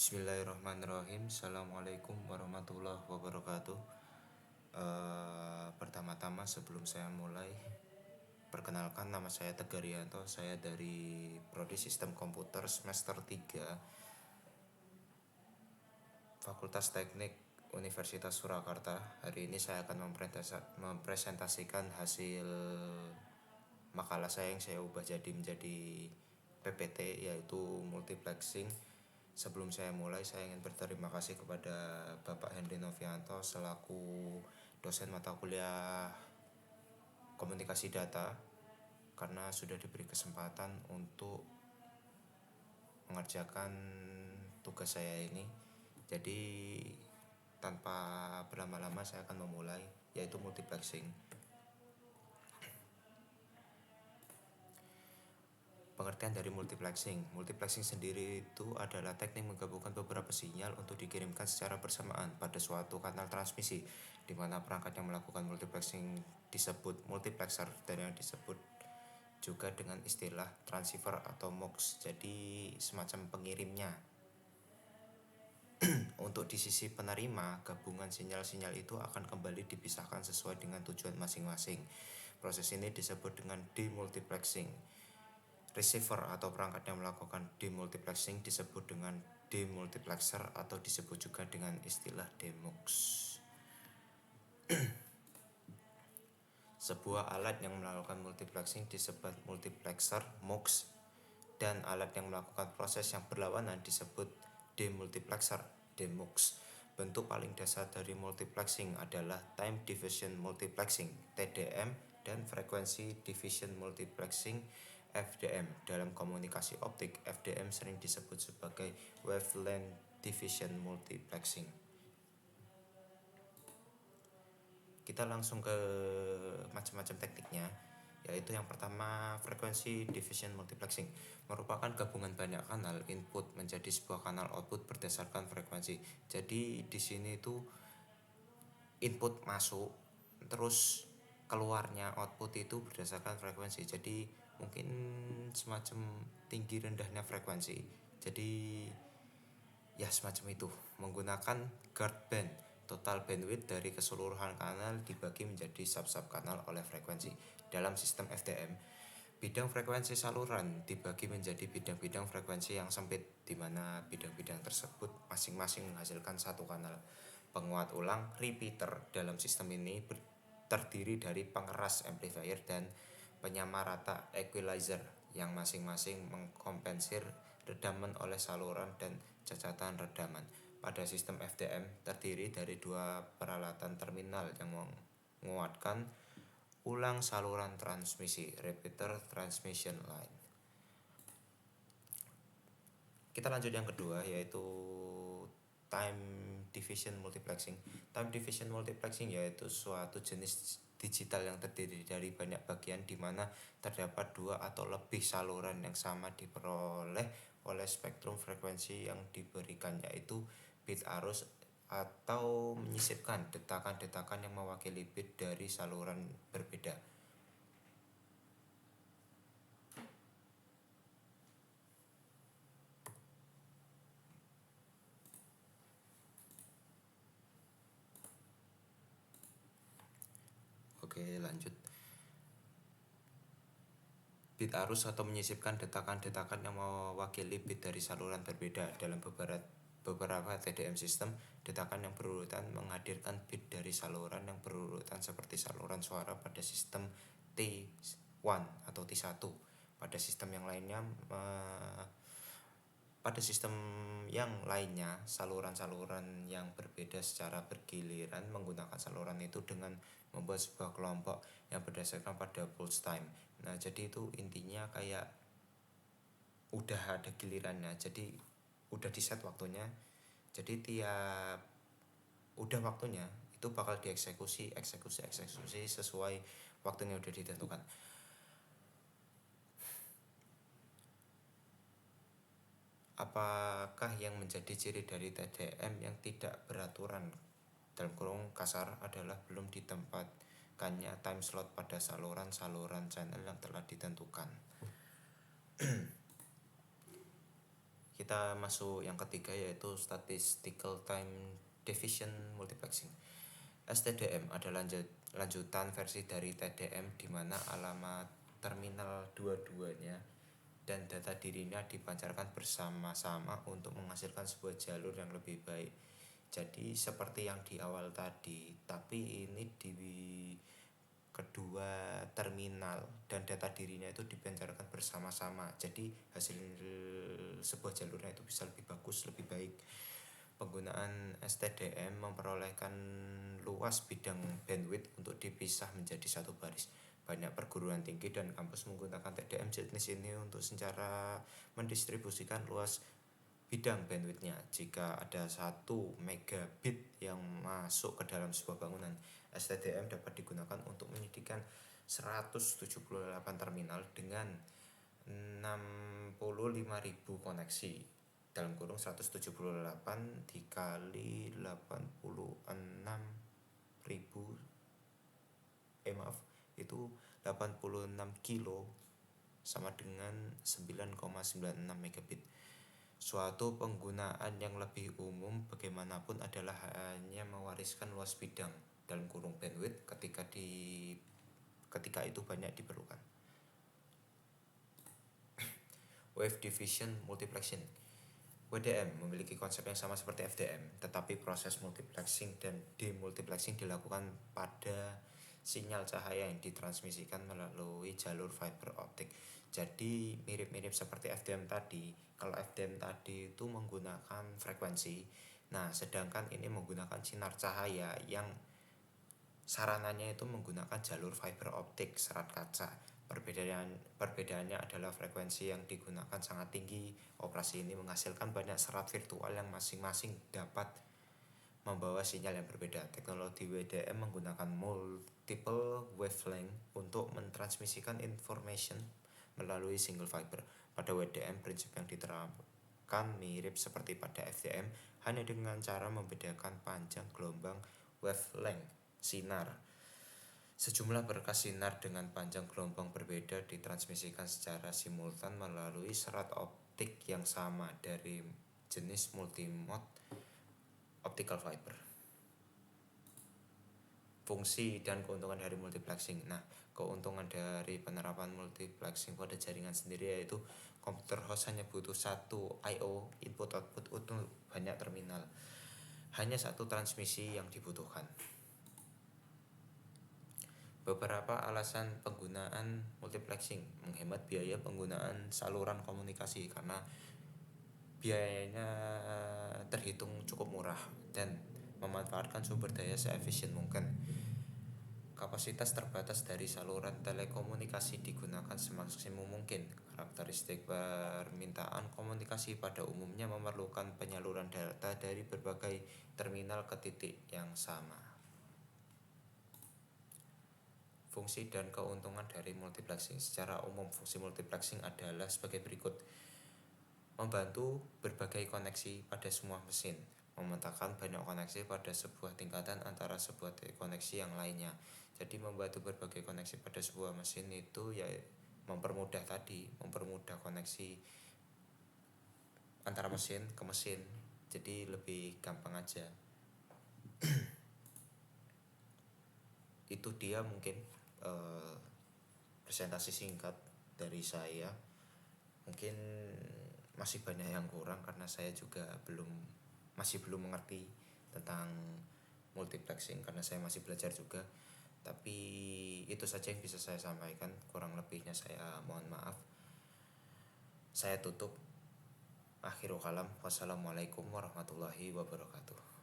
Bismillahirrahmanirrahim. Assalamualaikum warahmatullahi wabarakatuh. Pertama-tama sebelum saya mulai, perkenalkan nama saya Tegar Rianto. Saya dari Prodi Sistem Komputer semester 3 Fakultas Teknik Universitas Surakarta. Hari ini saya akan mempresentasikan hasil makalah saya yang saya ubah menjadi PPT, yaitu multiplexing. Sebelum saya mulai, saya ingin berterima kasih kepada Bapak Hendy Novianto selaku dosen mata kuliah komunikasi data karena sudah diberi kesempatan untuk mengerjakan tugas saya ini. Jadi tanpa berlama-lama saya akan memulai, yaitu multiplexing. Pengertian dari multiplexing. Multiplexing sendiri itu adalah teknik menggabungkan beberapa sinyal untuk dikirimkan secara bersamaan pada suatu kanal transmisi, di mana perangkat yang melakukan multiplexing disebut multiplexer dan yang disebut juga dengan istilah transceiver atau MUX, jadi semacam pengirimnya. Untuk di sisi penerima, gabungan sinyal-sinyal itu akan kembali dipisahkan sesuai dengan tujuan masing-masing. Proses ini disebut dengan demultiplexing. Receiver atau perangkat yang melakukan demultiplexing disebut dengan demultiplexer atau disebut juga dengan istilah demux. Sebuah alat yang melakukan multiplexing disebut multiplexer MUX, dan alat yang melakukan proses yang berlawanan disebut demultiplexer demux. Bentuk paling dasar dari multiplexing adalah time division multiplexing (TDM) dan frequency division multiplexing (FDM). Dalam komunikasi optik, FDM sering disebut sebagai wavelength division multiplexing. Kita langsung ke macam-macam tekniknya, yaitu yang pertama, frekuensi division multiplexing merupakan gabungan banyak kanal input menjadi sebuah kanal output berdasarkan frekuensi. Jadi di sini itu input masuk, terus keluarnya output itu berdasarkan frekuensi. Jadi mungkin semacam tinggi rendahnya frekuensi. Jadi ya semacam itu, menggunakan guard band. Total bandwidth dari keseluruhan kanal dibagi menjadi sub-sub kanal oleh frekuensi. Dalam sistem FDM, bidang frekuensi saluran dibagi menjadi bidang-bidang frekuensi yang sempit, di mana bidang-bidang tersebut masing-masing menghasilkan satu kanal. Penguat ulang repeater dalam sistem ini terdiri dari pengeras amplifier dan penyamarata equalizer yang masing-masing mengkompensir redaman oleh saluran dan cacatan redaman. Pada sistem FDM terdiri dari dua peralatan terminal yang menguatkan ulang saluran transmisi, repeater transmission line. Kita lanjut yang kedua, yaitu time division multiplexing. Time division multiplexing yaitu suatu jenis digital yang terdiri dari banyak bagian, di mana terdapat dua atau lebih saluran yang sama diperoleh oleh spektrum frekuensi yang diberikan, yaitu bit arus atau menyisipkan detakan-detakan yang mewakili bit dari saluran berbeda. Oke, lanjut. Bit arus atau menyisipkan detakan-detakan yang mewakili bit dari saluran berbeda. Dalam beberapa TDM sistem, detakan yang berurutan menghadirkan bit dari saluran yang berurutan seperti saluran suara pada sistem T1 atau T1. Pada sistem yang lainnya, saluran-saluran yang berbeda secara bergiliran menggunakan saluran itu dengan membuat sebuah kelompok yang berdasarkan pada pulse time. Nah, jadi itu intinya kayak udah ada gilirannya, jadi udah di set waktunya. Jadi tiap udah waktunya itu bakal dieksekusi sesuai waktunya udah ditentukan. Apakah yang menjadi ciri dari TDM yang tidak beraturan, dalam kurung kasar, adalah belum ditempatkannya time slot pada saluran-saluran channel yang telah ditentukan. Kita kita masuk yang ketiga, yaitu Statistical Time Division Multiplexing. STDM adalah lanjutan versi dari TDM, di mana alamat terminal dua-duanya dan data dirinya dipancarkan bersama-sama untuk menghasilkan sebuah jalur yang lebih baik. Jadi seperti yang di awal tadi, tapi ini di kedua terminal dan data dirinya itu dipancarkan bersama-sama. Jadi hasil sebuah jalurnya itu bisa lebih bagus, lebih baik. Penggunaan STDM memperolehkan luas bidang bandwidth untuk dipisah menjadi satu baris. Banyak perguruan tinggi dan kampus menggunakan TDM jenis ini untuk secara mendistribusikan luas bidang bandwidthnya. Jika ada 1 megabit yang masuk ke dalam sebuah bangunan, STDM dapat digunakan untuk menyediakan 178 terminal dengan 65.000 koneksi, dalam kurung 178 dikali 86.000 itu 86 kilo sama dengan 9,96 megabit. Suatu penggunaan yang lebih umum bagaimanapun adalah hanya mewariskan luas bidang, dalam kurung bandwidth, ketika itu banyak diperlukan. Wave Division Multiplexing. WDM memiliki konsep yang sama seperti FDM, tetapi proses multiplexing dan demultiplexing dilakukan pada sinyal cahaya yang ditransmisikan melalui jalur fiber optik. Jadi mirip-mirip seperti FDM tadi. Kalau FDM tadi itu menggunakan frekuensi, nah sedangkan ini menggunakan sinar cahaya yang sarananya itu menggunakan jalur fiber optik serat kaca. Perbedaannya adalah frekuensi yang digunakan sangat tinggi. Operasi ini menghasilkan banyak serat virtual yang masing-masing dapat membawa sinyal yang berbeda. Teknologi WDM menggunakan multiple wavelength untuk mentransmisikan information melalui single fiber. Pada WDM, prinsip yang diterapkan mirip seperti pada FDM, hanya dengan cara membedakan panjang gelombang wavelength sinar. Sejumlah berkas sinar dengan panjang gelombang berbeda ditransmisikan secara simultan melalui serat optik yang sama dari jenis multimode optical fiber. Fungsi dan keuntungan dari multiplexing. Nah, keuntungan dari penerapan multiplexing pada jaringan sendiri yaitu komputer host hanya butuh 1 I/O, input output, untuk banyak terminal. Hanya 1 transmisi yang dibutuhkan. Beberapa alasan penggunaan multiplexing: menghemat biaya penggunaan saluran komunikasi karena biayanya terhitung cukup murah, dan memanfaatkan sumber daya seefisien mungkin. Kapasitas terbatas dari saluran telekomunikasi digunakan semaksimum mungkin. Karakteristik permintaan komunikasi pada umumnya memerlukan penyaluran data dari berbagai terminal ke titik yang sama. Fungsi dan keuntungan dari multiplexing. Secara umum, fungsi multiplexing adalah sebagai berikut: membantu berbagai koneksi pada semua mesin, memetakan banyak koneksi pada sebuah tingkatan antara sebuah koneksi yang lainnya. Jadi membantu berbagai koneksi pada sebuah mesin itu ya mempermudah koneksi antara mesin ke mesin, jadi lebih gampang aja. Itu dia mungkin presentasi singkat dari saya. Mungkin masih banyak yang kurang karena saya juga masih belum mengerti tentang multiplexing karena saya masih belajar juga. Tapi itu saja yang bisa saya sampaikan, kurang lebihnya saya mohon maaf. Saya tutup. Akhirul kalam. Wassalamualaikum warahmatullahi wabarakatuh.